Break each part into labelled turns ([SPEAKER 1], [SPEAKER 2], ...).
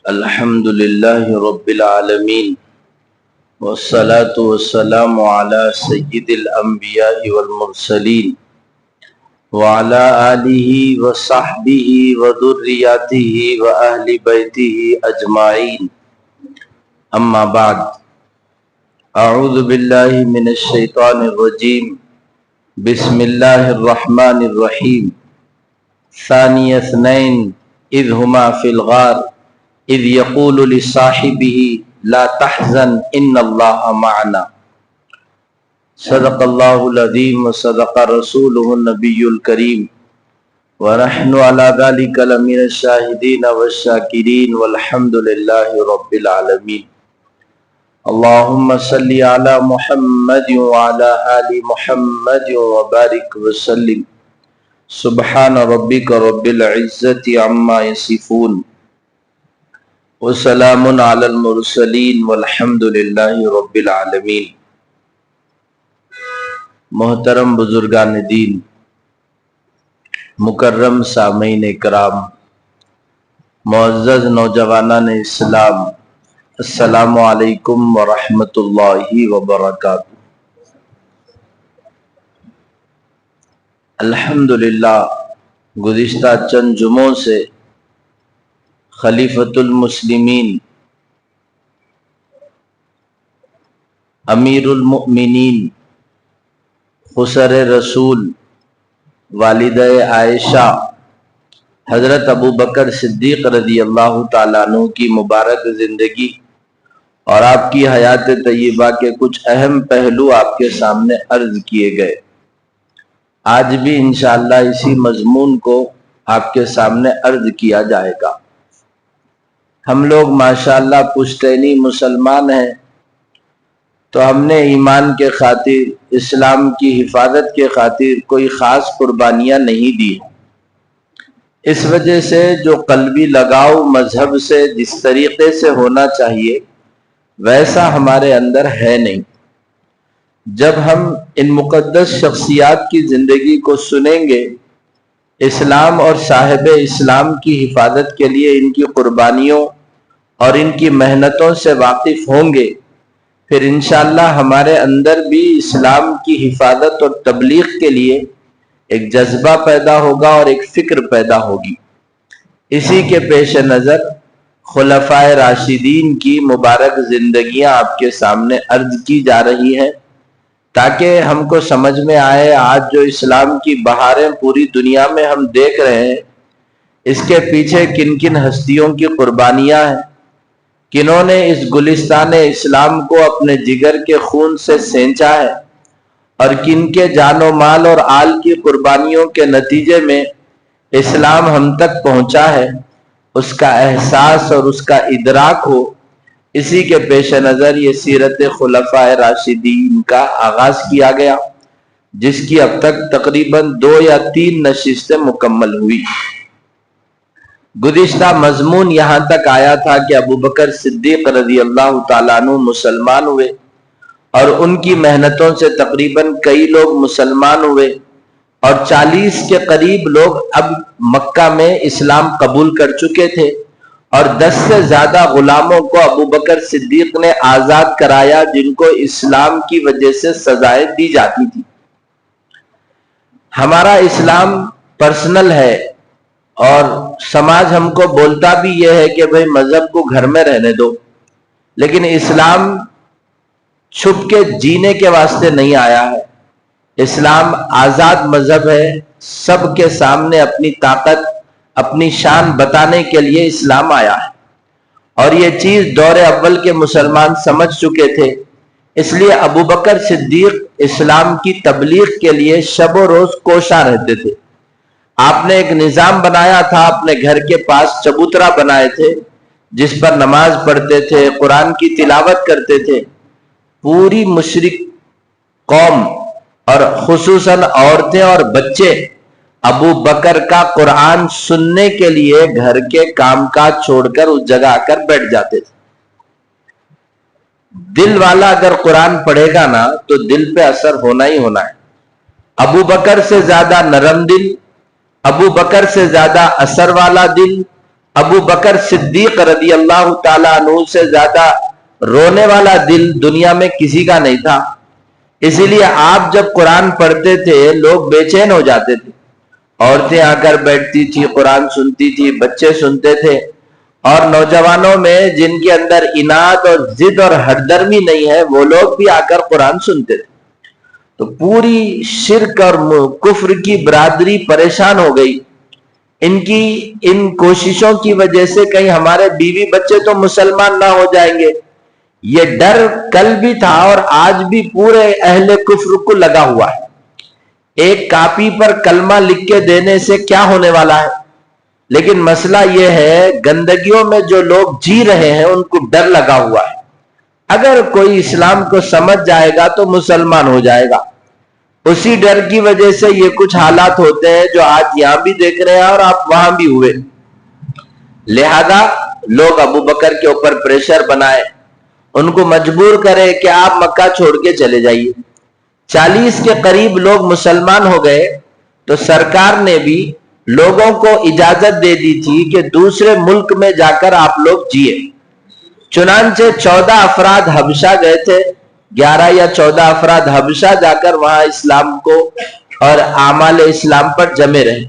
[SPEAKER 1] الحمد لله رب العالمين والصلاة والسلام على سيد الأنبياء والمرسلين وعلى آله وصحبه وذرياته وأهل بيته أجمعين. أما بعد، أعوذ بالله من الشيطان الرجيم. بسم الله الرحمن الرحيم. ثاني اثنين إذ هما في الغار اذ یقول لصاحبہ لا تحزن ان اللہ معنا. صدق اللہ العظیم وصدق رسولہ النبی الکریم ونحن علی ذلک لمن الشاہدین والشاکرین والحمد للہ رب العالمین. اللہم صلی علی محمد وعلی آل محمد وبارک وسلم. سبحان ربک رب العزت عما یصفون وسلام علی المرسلین والحمد للہ رب العالمین. محترم بزرگان دین، مکرم سامعین کرام، معزز نوجوانان اسلام، السلام علیکم ورحمۃ اللہ وبرکاتہ. الحمدللہ گزشتہ چند جمعوں سے خلیفۃ المسلمین امیر المؤمنین خسر رسول والدہ عائشہ حضرت ابو بکر صدیق رضی اللہ تعالیٰ عنہ کی مبارک زندگی اور آپ کی حیات طیبہ کے کچھ اہم پہلو آپ کے سامنے عرض کیے گئے. آج بھی انشاءاللہ اسی مضمون کو آپ کے سامنے عرض کیا جائے گا. ہم لوگ ماشاءاللہ پشتینی مسلمان ہیں، تو ہم نے ایمان کے خاطر، اسلام کی حفاظت کے خاطر کوئی خاص قربانیاں نہیں دی. اس وجہ سے جو قلبی لگاؤ مذہب سے جس طریقے سے ہونا چاہیے ویسا ہمارے اندر ہے نہیں. جب ہم ان مقدس شخصیات کی زندگی کو سنیں گے، اسلام اور صاحب اسلام کی حفاظت کے لیے ان کی قربانیوں اور ان کی محنتوں سے واقف ہوں گے، پھر انشاءاللہ ہمارے اندر بھی اسلام کی حفاظت اور تبلیغ کے لیے ایک جذبہ پیدا ہوگا اور ایک فکر پیدا ہوگی. اسی کے پیش نظر خلفائے راشدین کی مبارک زندگیاں آپ کے سامنے عرض کی جا رہی ہیں، تاکہ ہم کو سمجھ میں آئے آج جو اسلام کی بہاریں پوری دنیا میں ہم دیکھ رہے ہیں، اس کے پیچھے کن کن ہستیوں کی قربانیاں ہیں، کنہوں نے اس گلستان اسلام کو اپنے جگر کے خون سے سینچا ہے، اور کن کے جان و مال اور آل کی قربانیوں کے نتیجے میں اسلام ہم تک پہنچا ہے، اس کا احساس اور اس کا ادراک ہو. اسی کے پیش نظر یہ سیرت خلفائے راشدین کا آغاز کیا گیا، جس کی اب تک تقریباً 2 یا 3 نشستیں مکمل ہوئی. گزشتہ مضمون یہاں تک آیا تھا کہ ابو بکر صدیق رضی اللہ تعالیٰ عنہ مسلمان ہوئے، اور ان کی محنتوں سے تقریباً کئی لوگ مسلمان ہوئے، اور 40 کے قریب لوگ اب مکہ میں اسلام قبول کر چکے تھے، اور 10 سے زیادہ غلاموں کو ابو بکر صدیق نے آزاد کرایا، جن کو اسلام کی وجہ سے سزائیں دی جاتی تھی. ہمارا اسلام پرسنل ہے، اور سماج ہم کو بولتا بھی یہ ہے کہ بھئی مذہب کو گھر میں رہنے دو، لیکن اسلام چھپ کے جینے کے واسطے نہیں آیا ہے. اسلام آزاد مذہب ہے، سب کے سامنے اپنی طاقت، اپنی شان بتانے کے لیے اسلام آیا ہے، اور یہ چیز دور اول کے مسلمان سمجھ چکے تھے. اس لیے ابو بکر صدیق اسلام کی تبلیغ کے لیے شب و روز کوشاں رہتے تھے. آپ نے ایک نظام بنایا تھا، اپنے گھر کے پاس چبوترا بنائے تھے، جس پر نماز پڑھتے تھے، قرآن کی تلاوت کرتے تھے. پوری مشرک قوم اور خصوصاً عورتیں اور بچے ابو بکر کا قرآن سننے کے لیے گھر کے کام کاج چھوڑ کر اس جگہ آ کر بیٹھ جاتے تھے. دل والا اگر قرآن پڑھے گا نا تو دل پہ اثر ہونا ہی ہونا ہے. ابو بکر سے زیادہ نرم دل، ابو بکر سے زیادہ اثر والا دل، ابو بکر صدیق رضی اللہ تعالیٰ عنہ سے زیادہ رونے والا دل دنیا میں کسی کا نہیں تھا. اسی لیے آپ جب قرآن پڑھتے تھے لوگ بے چین ہو جاتے تھے. عورتیں آ کر بیٹھتی تھی، قرآن سنتی تھی، بچے سنتے تھے، اور نوجوانوں میں جن کے اندر اناد اور ضد اور ہردرمی نہیں ہے وہ لوگ بھی آ کر قرآن سنتے تھے. تو پوری شرک اور کفر کی برادری پریشان ہو گئی. ان کوششوں کی وجہ سے کہیں ہمارے بیوی بچے تو مسلمان نہ ہو جائیں گے. یہ ڈر کل بھی تھا اور آج بھی پورے اہل کفر کو لگا ہوا ہے. ایک کاپی پر کلمہ لکھ کے دینے سے کیا ہونے والا ہے؟ لیکن مسئلہ یہ ہے گندگیوں میں جو لوگ جی رہے ہیں ان کو ڈر لگا ہوا ہے. اگر کوئی اسلام کو سمجھ جائے گا تو مسلمان ہو جائے گا. اسی ڈر کی وجہ سے یہ کچھ حالات ہوتے ہیں جو آج یہاں بھی دیکھ رہے ہیں اور آپ وہاں بھی ہوئے. لہذا لوگ ابو بکر کے اوپر پریشر بنائے، ان کو مجبور کرے کہ آپ مکہ چھوڑ کے چلے جائیے. 40 کے قریب لوگ مسلمان ہو گئے تو سرکار نے بھی لوگوں کو اجازت دے دی تھی کہ دوسرے ملک میں جا کر آپ لوگ جیے. چنانچہ 14 افراد حبشہ گئے تھے. 11 یا 14 افراد حبشہ جا کر وہاں اسلام کو اور اعمال اسلام پر جمے رہے.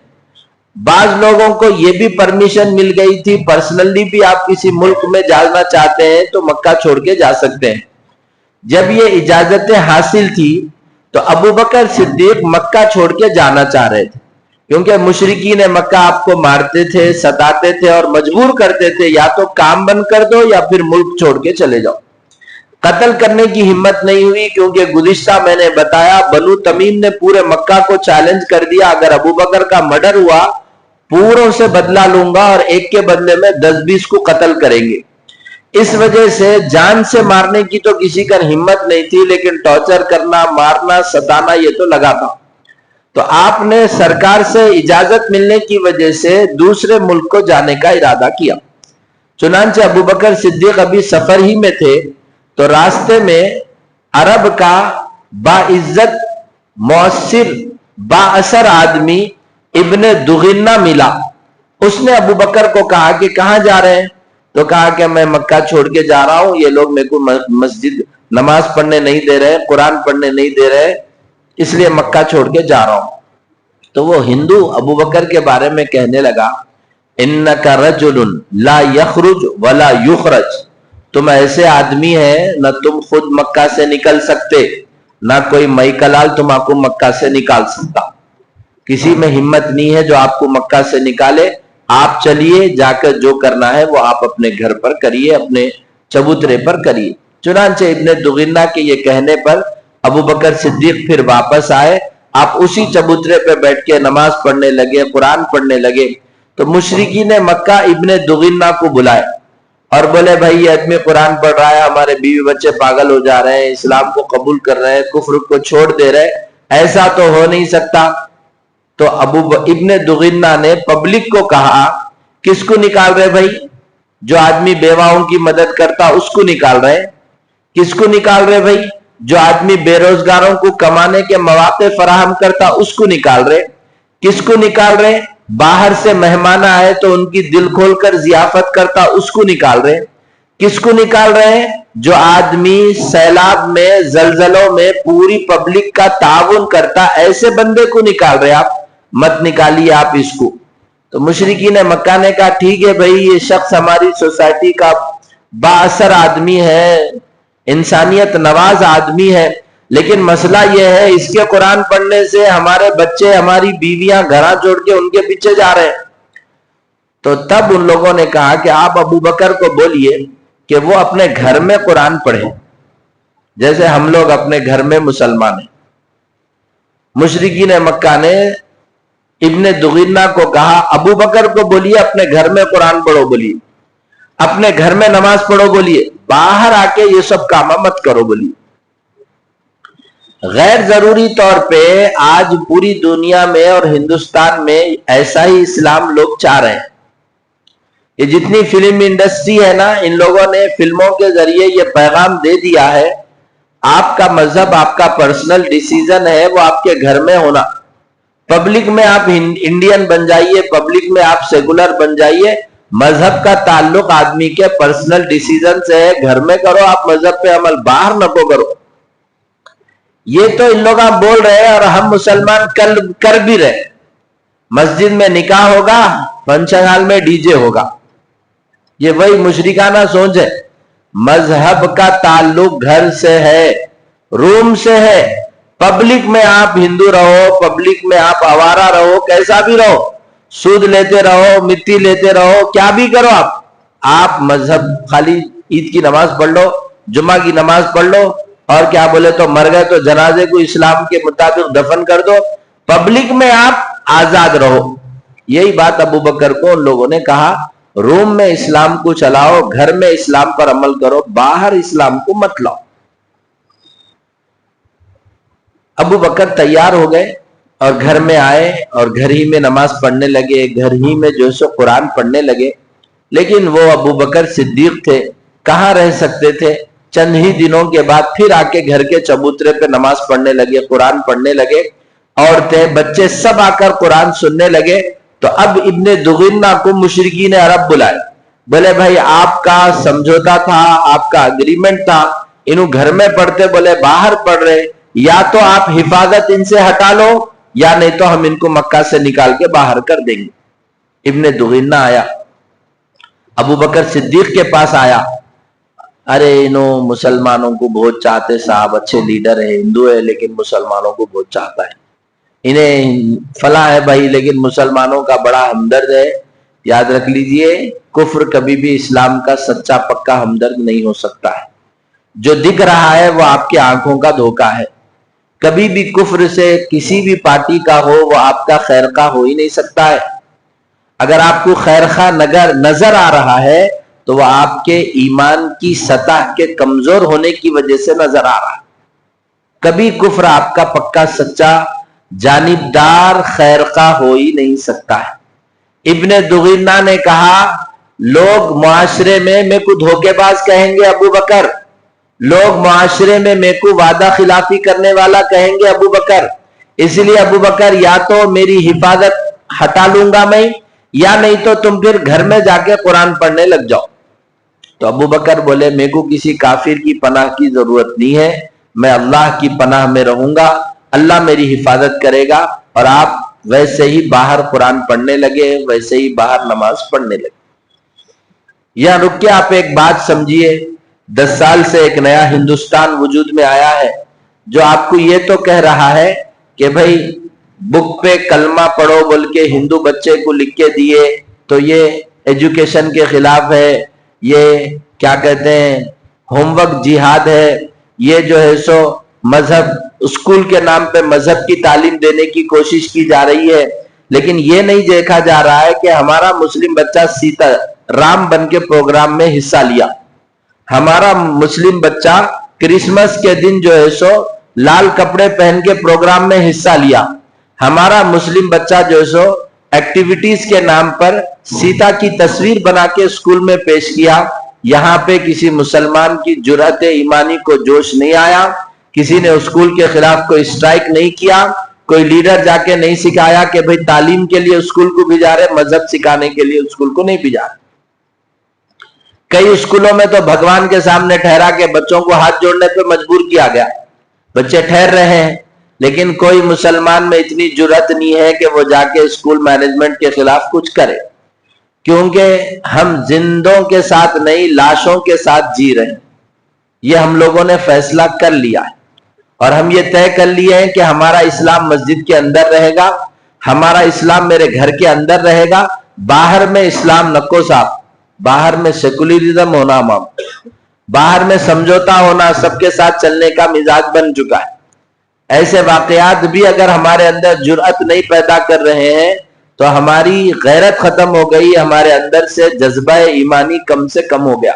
[SPEAKER 1] بعض لوگوں کو یہ بھی پرمیشن مل گئی تھی پرسنلی بھی آپ کسی ملک میں جانا چاہتے ہیں تو مکہ چھوڑ کے جا سکتے ہیں. جب یہ اجازتیں حاصل تھی تو ابو بکر صدیق مکہ چھوڑ کے جانا چاہ رہے تھے، کیونکہ مشرکین مکہ آپ کو مارتے تھے، ستاتے تھے اور مجبور کرتے تھے یا تو کام بند کر دو یا پھر ملک چھوڑ کے چلے جاؤ. قتل کرنے کی ہمت نہیں ہوئی کیونکہ گزشتہ میں نے بتایا بنو تمیم نے پورے مکہ کو چیلنج کر دیا، اگر ابو بکر کا مرڈر ہوا پوروں سے بدلہ لوں گا اور ایک کے بدلے میں 10-20 کو قتل کریں گے. اس وجہ سے جان سے مارنے کی تو کسی کا ہمت نہیں تھی، لیکن ٹارچر کرنا، مارنا، ستانا یہ تو لگا تھا. تو آپ نے سرکار سے اجازت ملنے کی وجہ سے دوسرے ملک کو جانے کا ارادہ کیا. چنانچہ ابو بکر صدیق ابھی سفر ہی میں تھے تو راستے میں عرب کا باعزت، مؤثر، با اثر آدمی ابن دغنہ ملا. اس نے ابو بکر کو کہا کہ کہاں جا رہے ہیں؟ تو کہا کہ میں مکہ چھوڑ کے جا رہا ہوں، یہ لوگ میرے کو مسجد نماز پڑھنے نہیں دے رہے، قرآن پڑھنے نہیں دے رہے، اس لیے مکہ چھوڑ کے جا رہا ہوں. تو وہ ہندو ابو بکر کے بارے میں کہنے لگا انک رجل لا یخرج ولا یخرج، تم ایسے آدمی ہیں نہ تم خود مکہ سے نکل سکتے، نہ کوئی مئی کلال تم آپ کو مکہ سے نکال سکتا. کسی میں ہمت نہیں ہے جو آپ کو مکہ سے نکالے. آپ چلیے، جا کر جو کرنا ہے وہ آپ اپنے گھر پر کریے، اپنے چبوترے پر کریے. چنانچہ ابن دغنہ کے یہ کہنے پر ابو بکر صدیق پھر واپس آئے. آپ اسی چبوترے پہ بیٹھ کے نماز پڑھنے لگے، قرآن پڑھنے لگے. تو مشرکین مکہ ابن دغنہ کو بلائے اور بولے بھائی یہ آدمی قرآن پڑھ رہا ہے، ہمارے بیوی بچے پاگل ہو جا رہے ہیں، اسلام کو قبول کر رہے ہیں، کفر کو چھوڑ دے رہے، ایسا تو ہو نہیں سکتا. تو ابن دغنہ نے پبلک کو کہا کس کو نکال رہے بھائی؟ جو آدمی بیواؤں کی مدد کرتا اس کو نکال رہے. کس کو نکال رہے بھائی؟ جو آدمی بے روزگاروں کو کمانے کے مواقع فراہم کرتا اس کو نکال رہے. کس کو نکال رہے؟ باہر سے مہمان آئے تو ان کی دل کھول کر ضیافت کرتا اس کو نکال رہے. کس کو نکال رہے ہیں؟ جو آدمی سیلاب میں، زلزلوں میں پوری پبلک کا تعاون کرتا، ایسے بندے کو نکال رہے. آپ مت نکالیے آپ اس کو. تو مشرکین مکہ نے کہا ٹھیک ہے بھائی، یہ شخص ہماری سوسائٹی کا با اثر آدمی ہے، انسانیت نواز آدمی ہے، لیکن مسئلہ یہ ہے اس کے قرآن پڑھنے سے ہمارے بچے، ہماری بیویاں گھراں چھوڑ کے ان کے پیچھے جا رہے ہیں. تو تب ان لوگوں نے کہا کہ آپ ابو بکر کو بولیے کہ وہ اپنے گھر میں قرآن پڑھے، جیسے ہم لوگ اپنے گھر میں مسلمان ہیں. مشرکین مکہ نے ابن دغنہ کو کہا ابو بکر کو بولیے اپنے گھر میں قرآن پڑھو، بولیے اپنے گھر میں نماز پڑھو، بولیے باہر آ کے یہ سب کام مت کرو، بولیے. غیر ضروری طور پہ آج پوری دنیا میں اور ہندوستان میں ایسا ہی اسلام لوگ چاہ رہے ہیں. یہ جتنی فلم انڈسٹری ہے نا، ان لوگوں نے فلموں کے ذریعے یہ پیغام دے دیا ہے آپ کا مذہب آپ کا پرسنل ڈیسیزن ہے، وہ آپ کے گھر میں ہونا. پبلک میں آپ انڈین بن جائیے، پبلک میں آپ سیکولر بن جائیے، مذہب کا تعلق آدمی کے پرسنل ڈیسیزن سے ہے، گھر میں کرو آپ مذہب پہ عمل، باہر نہ کو کرو۔ یہ تو ان لوگ آپ بول رہے ہیں اور ہم مسلمان کر بھی رہے، مسجد میں نکاح ہوگا، فنکشن ہال میں ڈی جے ہوگا، یہ وہی مشرکانہ سوچ ہے۔ مذہب کا تعلق گھر سے ہے، روم سے ہے۔ پبلک میں آپ ہندو رہو، پبلک میں آپ آوارہ رہو، کیسا بھی رہو، سود لیتے رہو، مٹی لیتے رہو، کیا بھی کرو آپ مذہب، خالی عید کی نماز پڑھ لو، جمعہ کی نماز پڑھ لو، اور کیا بولے تو مر گئے تو جنازے کو اسلام کے مطابق دفن کر دو، پبلک میں آپ آزاد رہو۔ یہی بات ابو بکر کو ان لوگوں نے کہا، روم میں اسلام کو چلاؤ، گھر میں اسلام پر عمل کرو، باہر اسلام کو مت لاؤ۔ ابو بکر تیار ہو گئے اور گھر میں آئے اور گھر ہی میں نماز پڑھنے لگے، گھر ہی میں جو سو قرآن پڑھنے لگے۔ لیکن وہ ابو بکر صدیق تھے، کہاں رہ سکتے تھے؟ چند ہی دنوں کے بعد پھر آ کے گھر کے چبوترے پہ نماز پڑھنے لگے، قرآن پڑھنے لگے، عورتیں بچے سب آ کر قرآن سننے لگے۔ تو اب ابن دغنہ کو مشرکین عرب بلائے، بولے بھائی آپ کا سمجھوتا تھا، آپ کا اگریمنٹ تھا، انہوں گھر میں پڑھتے، بولے باہر پڑھ رہے، یا تو آپ حفاظت ان سے ہٹا لو یا نہیں تو ہم ان کو مکہ سے نکال کے باہر کر دیں گے۔ ابن دغنہ آیا، ابو بکر صدیق کے پاس آیا، ارے انہوں مسلمانوں کو بہت چاہتے صاحب، اچھے لیڈر ہے، ہندو ہے لیکن مسلمانوں کو بہت چاہتا ہے، انہیں فلاں ہے بھائی لیکن مسلمانوں کا بڑا ہمدرد ہے۔ یاد رکھ لیجئے، کفر کبھی بھی اسلام کا سچا پکا ہمدرد نہیں ہو سکتا ہے۔ جو دکھ رہا ہے وہ آپ کے آنکھوں کا دھوکہ ہے۔ کبھی بھی کفر سے کسی بھی پارٹی کا ہو وہ آپ کا خیر خواہ ہو ہی نہیں سکتا ہے۔ اگر آپ کو خیر خواہ نظر آ رہا ہے تو وہ آپ کے ایمان کی سطح کے کمزور ہونے کی وجہ سے نظر آ رہا ہے۔ کبھی کفر آپ کا پکا سچا جانبدار خیر خواہ ہو ہی نہیں سکتا ہے۔ ابن دغنہ نے کہا، لوگ معاشرے میں میرے کو دھوکے باز کہیں گے ابو بکر، لوگ معاشرے میں میرے کو وعدہ خلافی کرنے والا کہیں گے ابو بکر، اس لیے ابو بکر یا تو میری حفاظت ہٹا لوں گا میں، یا نہیں تو تم پھر گھر میں جا کے قرآن پڑھنے لگ جاؤ۔ تو ابو بکر بولے میرے کو کسی کافر کی پناہ کی ضرورت نہیں ہے، میں اللہ کی پناہ میں رہوں گا، اللہ میری حفاظت کرے گا۔ اور آپ ویسے ہی باہر قرآن پڑھنے لگے، ویسے ہی باہر نماز پڑھنے لگے۔ یہاں رک کے آپ ایک بات سمجھیے، 10 سال سے ایک نیا ہندوستان وجود میں آیا ہے جو آپ کو یہ تو کہہ رہا ہے کہ بھائی بک پہ کلمہ پڑھو بول کے ہندو بچے کو لکھ کے دیے تو یہ ایجوکیشن کے خلاف ہے، یہ کیا کہتے ہیں ہوم ورک جہاد ہے، یہ جو ہے سو مذہب، اسکول کے نام پہ مذہب کی تعلیم دینے کی کوشش کی جا رہی ہے۔ لیکن یہ نہیں دیکھا جا رہا ہے کہ ہمارا مسلم بچہ سیتا رام بن کے پروگرام میں حصہ لیا، ہمارا مسلم بچہ کرسمس کے دن جو ہے سو لال کپڑے پہن کے پروگرام میں حصہ لیا، ہمارا مسلم بچہ جو ہے سو ایکٹیویٹیز کے نام پر سیتا کی تصویر بنا کے اسکول میں پیش کیا۔ یہاں پہ کسی مسلمان کی جرأت ایمانی کو جوش نہیں آیا، کسی نے اسکول کے خلاف کوئی اسٹرائک نہیں کیا، کوئی لیڈر جا کے نہیں سکھایا کہ بھئی تعلیم کے لیے اسکول کو بھیجا رہے، مذہب سکھانے کے لیے اسکول کو نہیں بھیجا رہے۔ کئی اسکولوں میں تو بھگوان کے سامنے ٹھہرا کے بچوں کو ہاتھ جوڑنے پہ مجبور کیا گیا، بچے ٹھہر رہے ہیں، لیکن کوئی مسلمان میں اتنی جرأت نہیں ہے کہ وہ جا کے اسکول مینجمنٹ کے خلاف کچھ کرے، کیونکہ ہم زندوں کے ساتھ نہیں لاشوں کے ساتھ جی رہے ہیں۔ یہ ہم لوگوں نے فیصلہ کر لیا ہے اور ہم یہ طے کر لیے ہیں کہ ہمارا اسلام مسجد کے اندر رہے گا، ہمارا اسلام میرے گھر کے اندر رہے گا، باہر میں اسلام نکو صاحب، باہر میں سیکولرزم ہونا، باہر میں سمجھوتا ہونا، سب کے ساتھ چلنے کا مزاج بن چکا ہے۔ ایسے واقعات بھی اگر ہمارے اندر جرأت نہیں پیدا کر رہے ہیں تو ہماری غیرت ختم ہو گئی، ہمارے اندر سے جذبہ ایمانی کم سے کم ہو گیا۔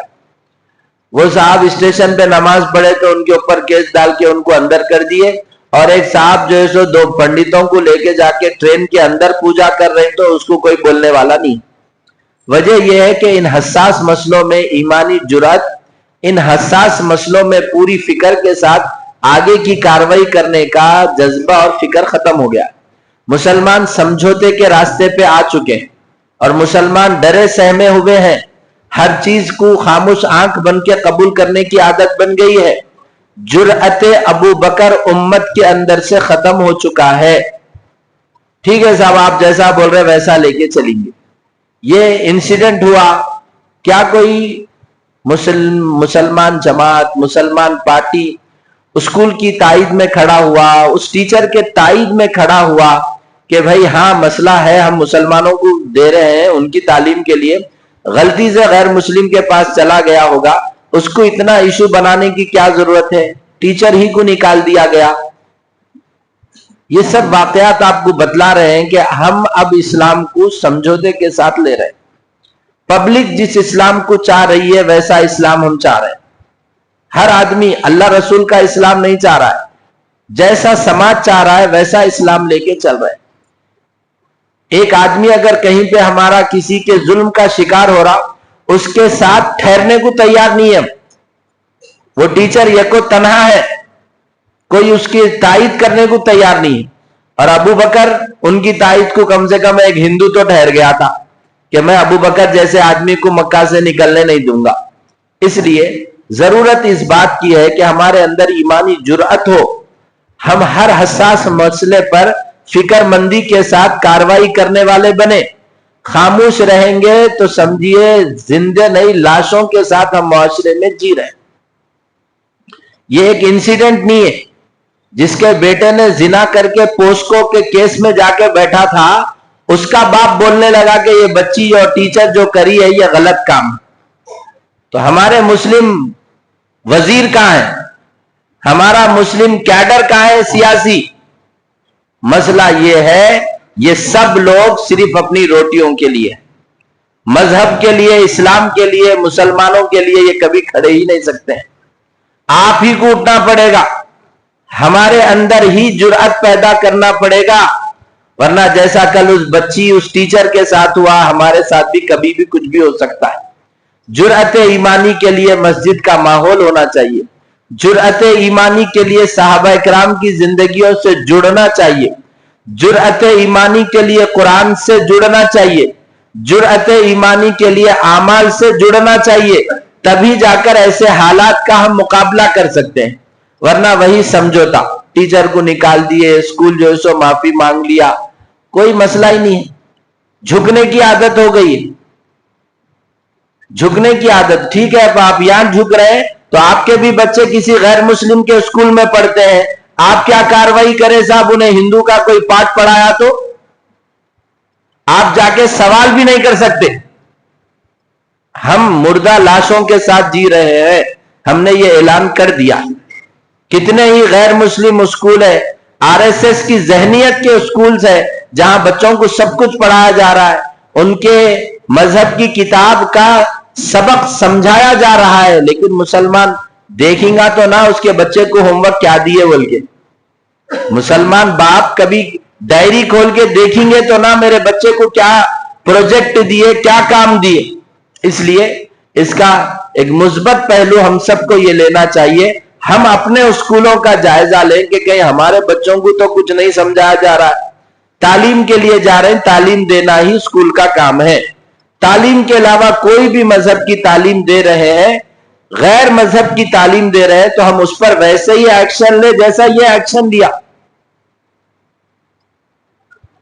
[SPEAKER 1] وہ صاحب اسٹیشن پہ نماز پڑھے تو ان کے اوپر کیس ڈال کے ان کو اندر کر دیے، اور ایک صاحب جو ہے سو 2 پنڈتوں کو لے کے جا کے ٹرین کے اندر پوجا کر رہے تو اس کو کوئی بولنے والا نہیں۔ وجہ یہ ہے کہ ان حساس مسئلوں میں ایمانی جرأت، ان حساس مسئلوں میں پوری فکر کے ساتھ آگے کی کاروائی کرنے کا جذبہ اور فکر ختم ہو گیا۔ مسلمان سمجھوتے کے راستے پہ آ چکے ہیں اور مسلمان ڈرے سہمے ہوئے ہیں، ہر چیز کو خاموش آنکھ بن کے قبول کرنے کی عادت بن گئی ہے۔ جرأت ابو بکر امت کے اندر سے ختم ہو چکا ہے۔ ٹھیک ہے صاحب، آپ جیسا بول رہے ویسا لے کے چلیں گے۔ یہ انسیڈنٹ ہوا، کیا کوئی مسلمان جماعت، مسلمان پارٹی اسکول کی تائید میں کھڑا ہوا، اس ٹیچر کے تائید میں کھڑا ہوا کہ بھائی ہاں مسئلہ ہے، ہم مسلمانوں کو دے رہے ہیں ان کی تعلیم کے لیے، غلطی سے غیر مسلم کے پاس چلا گیا ہوگا، اس کو اتنا ایشو بنانے کی کیا ضرورت ہے، ٹیچر ہی کو نکال دیا گیا۔ یہ سب واقعات آپ کو بتلا رہے ہیں کہ ہم اب اسلام کو سمجھوتے کے ساتھ لے رہے ہیں۔ پبلک جس اسلام کو چاہ رہی ہے ویسا اسلام ہم چاہ رہے ہیں۔ ہر آدمی اللہ رسول کا اسلام نہیں چاہ رہا ہے، جیسا سماج چاہ رہا ہے ویسا اسلام لے کے چل رہے ہیں۔ ایک آدمی اگر کہیں پہ ہمارا کسی کے ظلم کا شکار ہو رہا، اس کے ساتھ ٹھہرنے کو تیار نہیں ہے، وہ ٹیچر یکو تنہا ہے، کوئی اس کی تائید کرنے کو تیار نہیں ہے۔ اور ابو بکر ان کی تائید کو کم سے کم ایک ہندو تو ٹھہر گیا تھا کہ میں ابو بکر جیسے آدمی کو مکہ سے نکلنے نہیں دوں گا۔ اس لیے ضرورت اس بات کی ہے کہ ہمارے اندر ایمانی جرأت ہو، ہم ہر حساس مسئلے پر فکر مندی کے ساتھ کاروائی کرنے والے بنے۔ خاموش رہیں گے تو سمجھیے زندہ نہیں لاشوں کے ساتھ ہم معاشرے میں جی رہے ہیں۔ یہ ایک انسیڈنٹ نہیں ہے، جس کے بیٹے نے زنا کر کے پوسکو کے کیس میں جا کے بیٹھا تھا، اس کا باپ بولنے لگا کہ یہ بچی اور ٹیچر جو کری ہے یہ غلط کام۔ تو ہمارے مسلم وزیر کہاں ہے؟ ہمارا مسلم کیڈر کہاں ہے سیاسی؟ مسئلہ یہ ہے، یہ سب لوگ صرف اپنی روٹیوں کے لیے، مذہب کے لیے، اسلام کے لیے، مسلمانوں کے لیے یہ کبھی کھڑے ہی نہیں سکتے ہیں۔ آپ ہی کو اٹھنا پڑے گا، ہمارے اندر ہی جرأت پیدا کرنا پڑے گا، ورنہ جیسا کل اس بچی اس ٹیچر کے ساتھ ہوا، ہمارے ساتھ بھی کبھی بھی کچھ بھی ہو سکتا ہے۔ جرأت ایمانی کے لیے مسجد کا ماحول ہونا چاہیے، جرأت ایمانی کے لیے صحابہ اکرام کی زندگیوں سے جڑنا چاہیے، جرأت ایمانی کے لیے قرآن سے جڑنا چاہیے، جرأت ایمانی کے لیے اعمال سے جڑنا چاہیے، تبھی جا کر ایسے حالات کا ہم مقابلہ کر سکتے ہیں۔ ورنہ وہی سمجھوتا، ٹیچر کو نکال دیے، اسکول جو ہے سو معافی مانگ لیا، کوئی مسئلہ ہی نہیں ہے۔ جھکنے کی عادت ہو گئی ہے، جھکنے کی عادت۔ ٹھیک ہے، آپ یہاں جھک رہے ہیں تو آپ کے بھی بچے کسی غیر مسلم کے اسکول میں پڑھتے ہیں، آپ کیا کاروائی کریں صاحب؟ انہیں ہندو کا کوئی پاٹ پڑھایا تو آپ جا کے سوال بھی نہیں کر سکتے۔ ہم مردہ لاشوں کے ساتھ جی رہے ہیں، ہم نے یہ اعلان کر دیا۔ کتنے ہی غیر مسلم اسکول ہے، آر ایس ایس کی ذہنیت کے اسکولز ہے، جہاں بچوں کو سب کچھ پڑھایا جا رہا ہے، ان کے مذہب کی کتاب کا سبق سمجھایا جا رہا ہے، لیکن مسلمان دیکھیں گا تو نہ اس کے بچے کو ہوم ورک کیا دیے بول کے۔ مسلمان باپ کبھی ڈائری کھول کے دیکھیں گے تو نہ میرے بچے کو کیا پروجیکٹ دیے، کیا کام دیے۔ اس لیے اس کا ایک مثبت پہلو ہم سب کو یہ لینا چاہیے، ہم اپنے اسکولوں کا جائزہ لیں کہ کہیں ہمارے بچوں کو تو کچھ نہیں سمجھایا جا رہا ہے۔ تعلیم کے لیے جا رہے ہیں، تعلیم دینا ہی اسکول کا کام ہے۔ تعلیم کے علاوہ کوئی بھی مذہب کی تعلیم دے رہے ہیں، غیر مذہب کی تعلیم دے رہے ہیں، تو ہم اس پر ویسے ہی ایکشن لیں جیسا یہ ایکشن لیا۔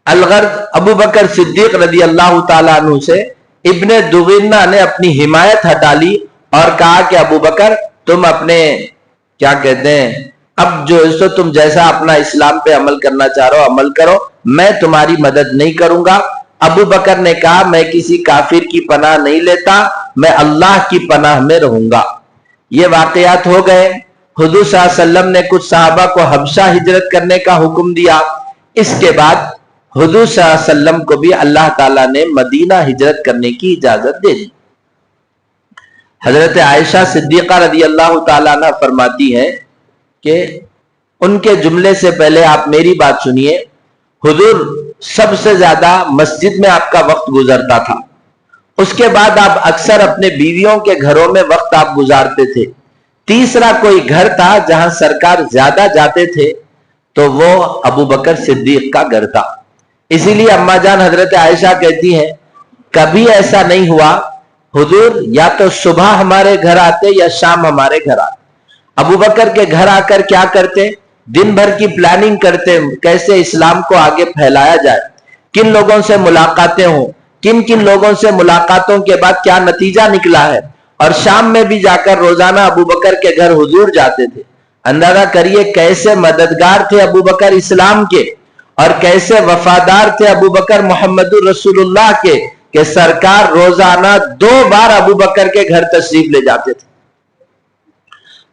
[SPEAKER 1] الغرض ابو بکر صدیق رضی اللہ تعالیٰ عنہ سے ابن دغینہ نے اپنی حمایت ہٹا لی اور کہا کہ ابو بکر تم اپنے کیا کہتے ہیں، اب جو ہے تم جیسا اپنا اسلام پہ عمل کرنا چاہ رہے ہو عمل کرو، میں تمہاری مدد نہیں کروں گا۔ ابو بکر نے کہا میں کسی کافر کی پناہ نہیں لیتا، میں اللہ کی پناہ میں رہوں گا۔ یہ واقعات ہو گئے۔ حضور صلی اللہ علیہ وسلم نے کچھ صحابہ کو حبشہ ہجرت کرنے کا حکم دیا۔ اس کے بعد حضور صلی اللہ علیہ وسلم کو بھی اللہ تعالیٰ نے مدینہ ہجرت کرنے کی اجازت دے دی۔ حضرت عائشہ صدیقہ رضی اللہ تعالیٰ عنہ فرماتی ہیں کہ ان کے جملے سے پہلے آپ میری بات سنیے۔ حضور سب سے زیادہ مسجد میں آپ کا وقت گزرتا تھا، اس کے بعد آپ اکثر اپنے بیویوں کے گھروں میں وقت آپ گزارتے تھے۔ تیسرا کوئی گھر تھا جہاں سرکار زیادہ جاتے تھے تو وہ ابو بکر صدیق کا گھر تھا۔ اسی لیے اما جان حضرت عائشہ کہتی ہیں کبھی ایسا نہیں ہوا حضور یا تو صبح ہمارے گھر آتے یا شام ہمارے گھر آتے. ابو بکر کے گھر آ کر کیا کرتے؟ دن بھر کی پلاننگ کرتے، کیسے اسلام کو آگے پھیلایا جائے، کن لوگوں سے ملاقاتیں ہوں، کن کن لوگوں سے ملاقاتوں کے بعد کیا نتیجہ نکلا ہے. اور شام میں بھی جا کر روزانہ ابو بکر کے گھر حضور جاتے تھے. اندازہ کریے کیسے مددگار تھے ابو بکر اسلام کے، اور کیسے وفادار تھے ابو بکر محمد رسول اللہ کے، کہ سرکار روزانہ 2 بار ابو بکر کے گھر تشریف لے جاتے تھے.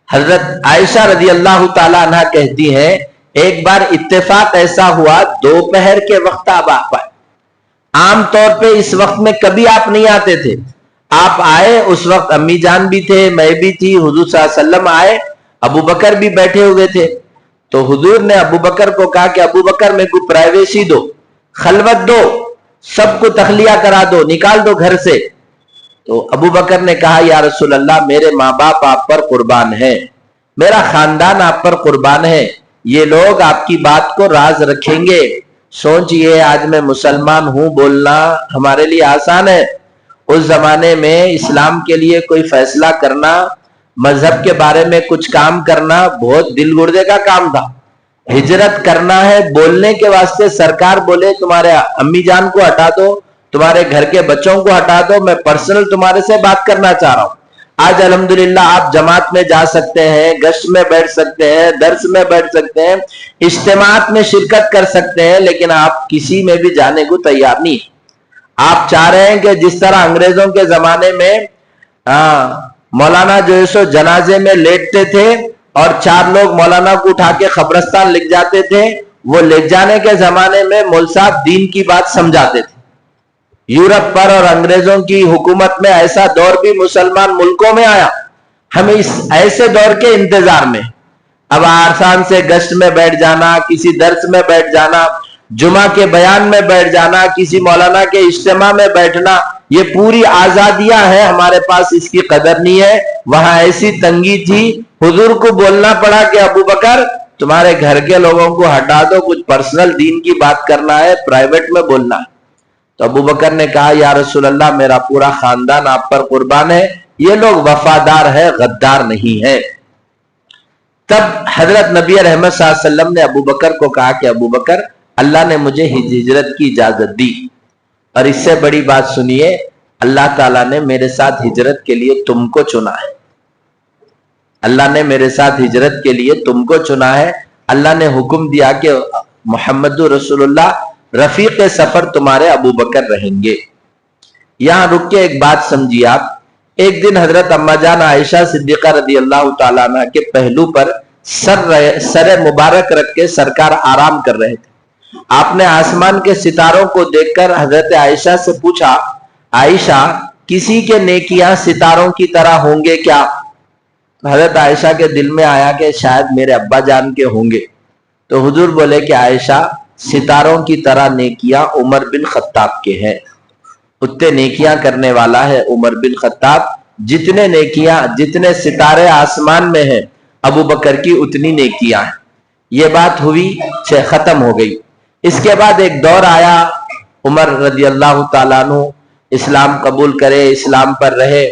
[SPEAKER 1] حضرت عائشہ رضی اللہ تعالی عنہ کہتی ہیں ایک بار اتفاق ایسا ہوا دوپہر کے وقت آپ آ پائے. عام طور پہ اس وقت میں کبھی آپ نہیں آتے تھے، آپ آئے اس وقت امی جان بھی تھے، میں بھی تھی، حضور صلی اللہ علیہ وسلم آئے، ابو بکر بھی بیٹھے ہوئے تھے. تو حضور نے ابو بکر کو کہا کہ ابو بکر میں کو پرائیویسی دو، خلوت دو، سب کو تخلیہ کرا دو، نکال دو گھر سے. تو ابو بکر نے کہا یا رسول اللہ میرے ماں باپ آپ پر قربان ہیں، میرا خاندان آپ پر قربان ہے، یہ لوگ آپ کی بات کو راز رکھیں گے. سوچئے آج میں مسلمان ہوں بولنا ہمارے لیے آسان ہے، اس زمانے میں اسلام کے لیے کوئی فیصلہ کرنا، مذہب کے بارے میں کچھ کام کرنا بہت دل گردے کا کام تھا. ہجرت کرنا ہے بولنے کے واسطے سرکار بولے تمہارے امی جان کو ہٹا دو، تمہارے گھر کے بچوں کو ہٹا دو، میں پرسنل تمہارے سے بات کرنا چاہ رہا ہوں. آج الحمدللہ آپ جماعت میں جا سکتے ہیں، گشت میں بیٹھ سکتے ہیں، درس میں بیٹھ سکتے ہیں، اجتماعات میں شرکت کر سکتے ہیں، لیکن آپ کسی میں بھی جانے کو تیار نہیں. آپ چاہ رہے ہیں کہ جس طرح انگریزوں کے زمانے میں مولانا جو ہے سو جنازے میں لیٹتے تھے اور 4 لوگ مولانا کو اٹھا کے قبرستان لکھ جاتے تھے، وہ لکھ جانے کے زمانے میں مول صاحب دین کی بات سمجھاتے تھے. یورپ پر اور انگریزوں کی حکومت میں ایسا دور بھی مسلمان ملکوں میں آیا. ہم اس ایسے دور کے انتظار میں، اب آسان سے گشت میں بیٹھ جانا، کسی درس میں بیٹھ جانا، جمعہ کے بیان میں بیٹھ جانا، کسی مولانا کے اجتماع میں بیٹھنا، یہ پوری آزادیاں ہیں ہمارے پاس، اس کی قدر نہیں ہے. وہاں ایسی تنگی تھی، حضور کو بولنا پڑا کہ ابو بکر تمہارے گھر کے لوگوں کو ہٹا دو، کچھ پرسنل دین کی بات کرنا ہے، پرائیویٹ میں بولنا ہے. تو ابو بکر نے کہا یا رسول اللہ میرا پورا خاندان آپ پر قربان ہے، یہ لوگ وفادار ہے، غدار نہیں ہے. تب حضرت نبی رحمت صلی اللہ علیہ وسلم نے ابو بکر کو کہا کہ ابو بکر اللہ نے مجھے ہجرت کی اجازت دی، اور اس سے بڑی بات سنیے، اللہ تعالیٰ نے میرے ساتھ ہجرت کے لیے تم کو چنا ہے. اللہ نے میرے ساتھ ہجرت کے لیے تم کو چنا ہے. اللہ نے حکم دیا کہ محمد رسول اللہ رفیق سفر تمہارے ابو بکر رہیں گے. یہاں رک کے ایک بات سمجھیے آپ. ایک دن حضرت اما جان عائشہ صدیقہ رضی اللہ تعالیٰ عنہ کے پہلو پر سر مبارک رکھ کے سرکار آرام کر رہے تھے. آپ نے آسمان کے ستاروں کو دیکھ کر حضرت عائشہ سے پوچھا عائشہ کسی کے نیکیاں ستاروں کی طرح ہوں گے کیا؟ حضرت عائشہ کے دل میں آیا کہ شاید میرے ابا جان کے ہوں گے. تو حضور بولے کہ عائشہ ستاروں کی طرح نیکیاں عمر بن خطاب کے ہیں، اتنے نیکیاں کرنے والا ہے عمر بن خطاب. جتنے نیکیاں، جتنے ستارے آسمان میں ہیں ابو بکر کی اتنی نیکیاں ہیں. یہ بات ہوئی، ختم ہو گئی. اس کے بعد ایک دور آیا، عمر رضی اللہ تعالیٰ عنہ اسلام قبول کرے، اسلام پر رہے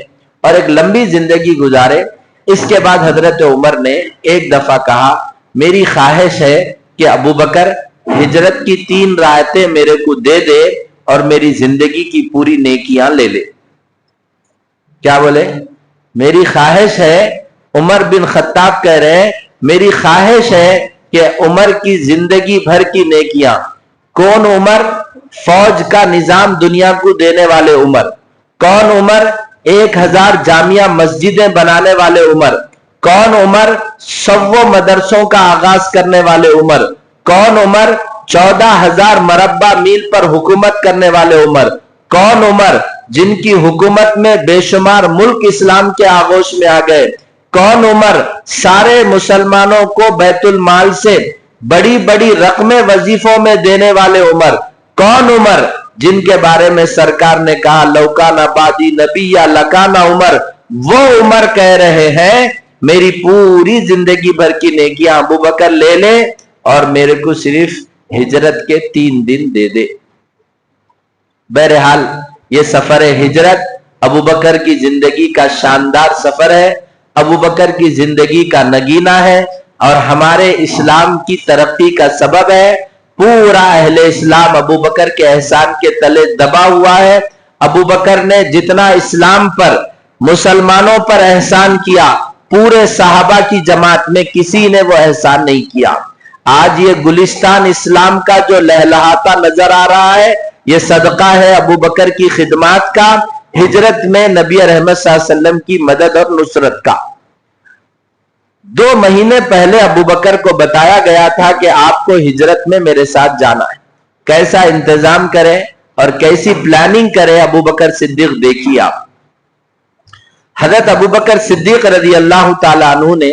[SPEAKER 1] اور ایک لمبی زندگی گزارے. اس کے بعد حضرت عمر نے ایک دفعہ کہا میری خواہش ہے کہ ابو بکر ہجرت کی 3 رعایتیں میرے کو دے دے اور میری زندگی کی پوری نیکیاں لے لے. کیا بولے؟ میری خواہش ہے، عمر بن خطاب کہہ رہے ہیں میری خواہش ہے کہ عمر کی زندگی بھر کی نیکیاں. کون عمر؟ فوج کا نظام دنیا کو دینے والے عمر. کون عمر؟ 1000 جامعہ مسجدیں بنانے والے عمر. کون عمر؟ 100 مدرسوں کا آغاز کرنے والے عمر. کون عمر؟ 14,000 مربع میل پر حکومت کرنے والے عمر. کون عمر؟ جن کی حکومت میں بے شمار ملک اسلام کے آغوش میں آ گئے. کون عمر؟ سارے مسلمانوں کو بیت المال سے بڑی بڑی رقمیں وظیفوں میں دینے والے عمر. کون عمر؟ جن کے بارے میں سرکار نے کہا لوکانا بادی نبی یا لکانا عمر. وہ عمر کہہ رہے ہیں میری پوری زندگی بھر کی نیکیاں ابو بکر لے لے اور میرے کو صرف ہجرت کے 3 دن دے دے. بہرحال یہ سفر ہجرت ابو بکر کی زندگی کا شاندار سفر ہے، ابو بکر کی زندگی کا نگینہ ہے اور ہمارے اسلام کی ترقی کا سبب ہے۔ پورا اہل اسلام ابو بکر کے احسان کے تلے دبا ہوا ہے۔ ابو بکر نے جتنا اسلام پر، مسلمانوں پر احسان کیا، پورے صحابہ کی جماعت میں کسی نے وہ احسان نہیں کیا۔ آج یہ گلستان اسلام کا جو لہلہاتا نظر آ رہا ہے، یہ صدقہ ہے ابو بکر کی خدمات کا، ہجرت میں نبی رحمت صلی اللہ علیہ وسلم کی مدد اور نصرت کا۔ 2 مہینے پہلے ابو بکر کو بتایا گیا تھا کہ آپ کو ہجرت میں میرے ساتھ جانا ہے، کیسا انتظام کریں اور کیسی پلاننگ کریں۔ ابو بکر صدیق دیکھیے آپ، حضرت ابو بکر صدیق رضی اللہ تعالیٰ عنہ نے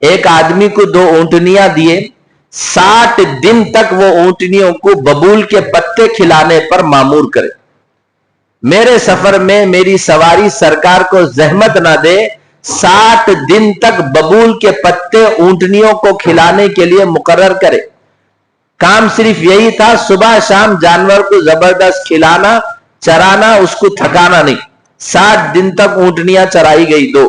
[SPEAKER 1] ایک آدمی کو 2 اونٹنیاں دیے، 60 دن تک وہ اونٹنیوں کو ببول کے پتے کھلانے پر مامور کرے۔ میرے سفر میں میری سواری سرکار کو زحمت نہ دے، 60 دن تک ببول کے پتے اونٹنیوں کو کھلانے کے لیے مقرر کرے۔ کام صرف یہی تھا، صبح شام جانور کو زبردست کھلانا، چرانا، اس کو تھکانا نہیں۔ 60 دن تک اونٹنیاں چرائی گئی 2۔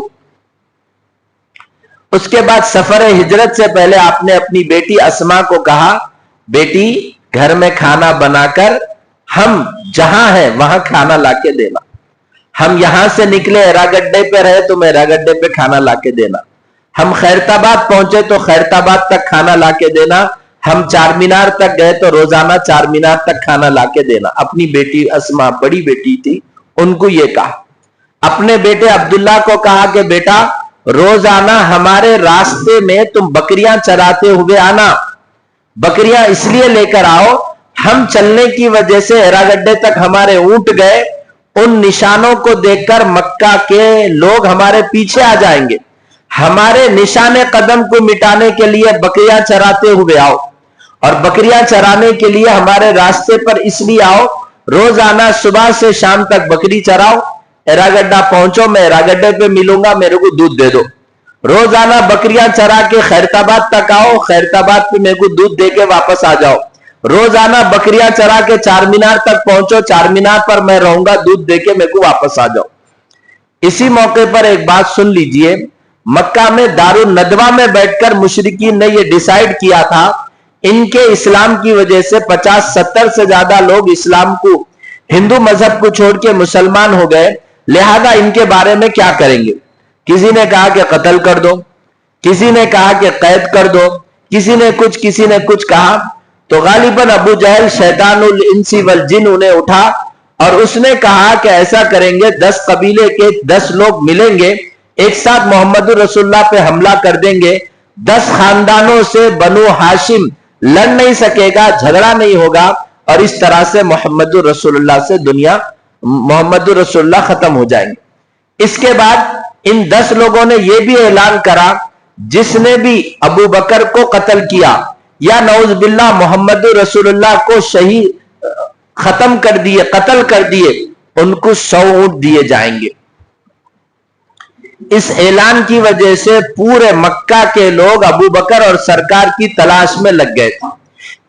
[SPEAKER 1] اس کے بعد سفر ہجرت سے پہلے آپ نے اپنی بیٹی اسما کو کہا، بیٹی گھر میں کھانا بنا کر ہم جہاں ہیں وہاں کھانا لا کے دینا۔ ہم یہاں سے نکلے ایراگڈے پہ رہے تو ایراگڈے پہ کھانا لا کے دینا۔ ہم خیرتآباد پہنچے تو خیرتآباد تک کھانا لا کے دینا۔ ہم چار مینار تک گئے تو روزانہ چار مینار تک کھانا لا کے دینا۔ اپنی بیٹی اسما، بڑی بیٹی تھی، ان کو یہ کہا۔ اپنے بیٹے عبداللہ کو کہا کہ بیٹا روزانہ ہمارے راستے میں تم بکریاں چراتے ہوئے آنا، بکریاں اس لیے لے کر آؤ، ہم چلنے کی وجہ سے ایراگڈے تک ہمارے اونٹ گئے، ان نشانوں کو دیکھ کر مکہ کے لوگ ہمارے پیچھے آ جائیں گے، ہمارے نشان قدم کو مٹانے کے لیے بکریاں چراتے ہوئے آؤ، اور بکریاں چرانے کے لیے ہمارے راستے پر اس لیے آؤ، روزانہ صبح سے شام تک بکری چراؤ، ایراگڈا پہنچو، میں ایراگڈے پہ ملوں گا، میرے کو دودھ دے دو۔ روزانہ بکریاں چرا کے خیرتآباد تک آؤ، خیرتآباد پہ میرے کو دودھ دے کے واپس آ جاؤ۔ روزانہ بکریاں چرا کے چار مینار تک پہنچو، چار مینار پر میں رہوں گا، دودھ دے کے میرے کو واپس آ جاؤ۔ اسی موقع پر ایک بات سن لیجئے، مکہ میں دارالندوہ میں بیٹھ کر مشرکین نے یہ ڈیسائیڈ کیا تھا، ان کے اسلام کی وجہ سے 50-70 سے زیادہ لوگ اسلام کو، ہندو مذہب کو چھوڑ کے مسلمان ہو گئے، لہذا ان کے بارے میں کیا کریں گے؟ کسی نے کہا کہ قتل کر دو، کسی نے کہا کہ قید کر دو، کسی نے کچھ کہا۔ تو غالباً ابو جہل شیطان الانس والجن انہیں اٹھا اور اس نے کہا کہ ایسا کریں گے، 10 قبیلے کے 10 لوگ ملیں گے، ایک ساتھ محمد رسول اللہ پہ حملہ کر دیں گے، 10 خاندانوں سے بنو ہاشم لڑ نہیں سکے گا، جھگڑا نہیں ہوگا، اور اس طرح سے محمد رسول اللہ سے محمد رسول اللہ ختم ہو جائیں گے۔ اس کے بعد ان 10 لوگوں نے یہ بھی اعلان کرا، جس نے بھی ابو بکر کو قتل کیا یا نعوذ باللہ محمد رسول اللہ کو شہید ختم کر دیے، قتل کر دیے، ان کو 100 اونٹ دیے جائیں گے۔ اس اعلان کی وجہ سے پورے مکہ کے لوگ ابو بکر اور سرکار کی تلاش میں لگ گئے تھے۔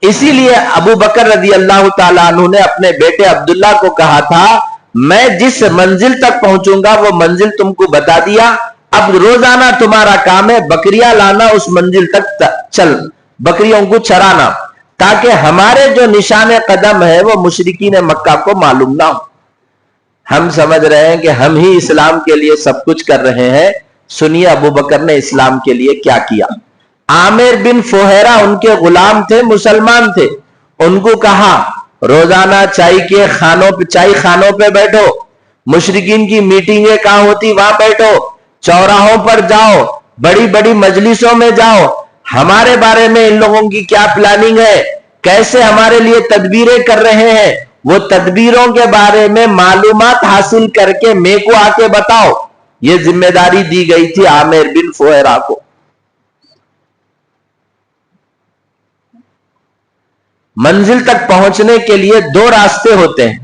[SPEAKER 1] اسی لیے ابو بکر رضی اللہ تعالیٰ عنہ نے اپنے بیٹے عبداللہ کو کہا تھا، میں جس منزل تک پہنچوں گا وہ منزل تم کو بتا دیا، اب روزانہ تمہارا کام ہے بکریاں لانا، اس منزل تک چل، بکریوں کو چرانا، تاکہ ہمارے جو نشان قدم ہے وہ مشرکین مکہ کو معلوم نہ ہو۔ ہم سمجھ رہے ہیں کہ ہم ہی اسلام کے لیے سب کچھ کر رہے ہیں، سنیے ابو بکر نے اسلام کے لیے کیا کیا۔ عامر بن فہیرہ ان کے غلام تھے، مسلمان تھے، ان کو کہا روزانہ چائے خانوں پہ بیٹھو، مشرکین کی میٹنگیں کہاں ہوتی وہاں بیٹھو، چوراہوں پر جاؤ، بڑی بڑی مجلسوں میں جاؤ، ہمارے بارے میں ان لوگوں کی کیا پلاننگ ہے، کیسے ہمارے لیے تدبیریں کر رہے ہیں، وہ تدبیروں کے بارے میں معلومات حاصل کر کے میں کو آ کے بتاؤ۔ یہ ذمہ داری دی گئی تھی عامر بن فہیرہ کو۔ منزل تک پہنچنے کے لیے 2 راستے ہوتے ہیں،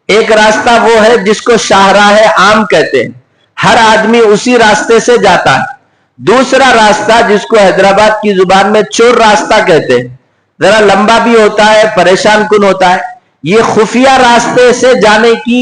[SPEAKER 1] ایک راستہ وہ ہے جس کو شاہراہ عام کہتے ہیں، ہر آدمی اسی راستے سے جاتا ہے۔ دوسرا راستہ جس کو حیدرآباد کی زبان میں چور راستہ کہتے ہیں، ذرا لمبا بھی ہوتا ہے، پریشان کن ہوتا ہے، یہ خفیہ راستے سے جانے کی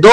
[SPEAKER 1] 2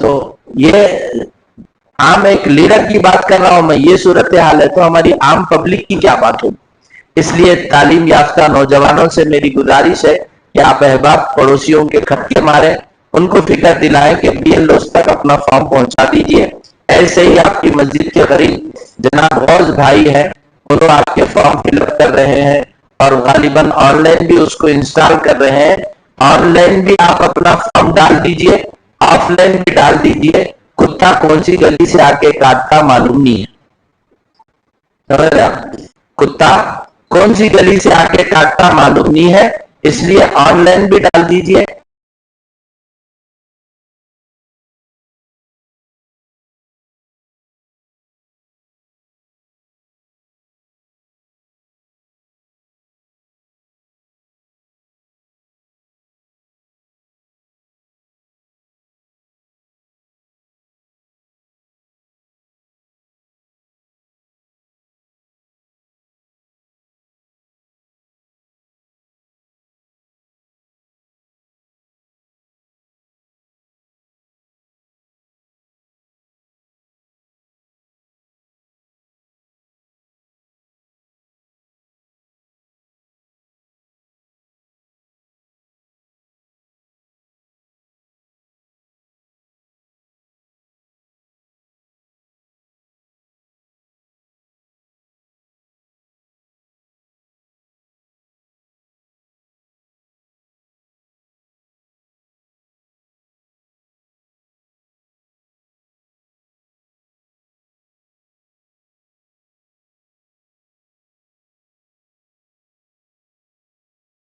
[SPEAKER 1] تو یہ عام ایک لیڈر کی بات کر رہا ہوں میں، یہ صورتحال ہے تو ہماری عام پبلک کی کیا بات ہوگی؟ اس لیے تعلیم یافتہ نوجوانوں سے میری گزارش ہے کہ آپ احباب پڑوسیوں کے خط کے مارے ان کو فکر دلائیں کہ بی ایل اوز تک اپنا فارم پہنچا دیجئے. ایسے ہی آپ کی مسجد کے قریب جناب غوث بھائی ہیں، انہوں آپ کے فارم فل اپ کر رہے ہیں اور غالباً آن لائن بھی اس کو انسٹال کر رہے ہیں. آن لائن بھی آپ اپنا فارم ڈال دیجئے، آف لائن بھی ڈال دیجئے. کتا کون سی گلی سے آ کے کاٹتا معلوم نہیں ہے. سمجھ رہے آپ؟ کتا کون سی گلی سے آ کے کاٹتا معلوم نہیں ہے، اس لیے آن لائن بھی ڈال دیجئے،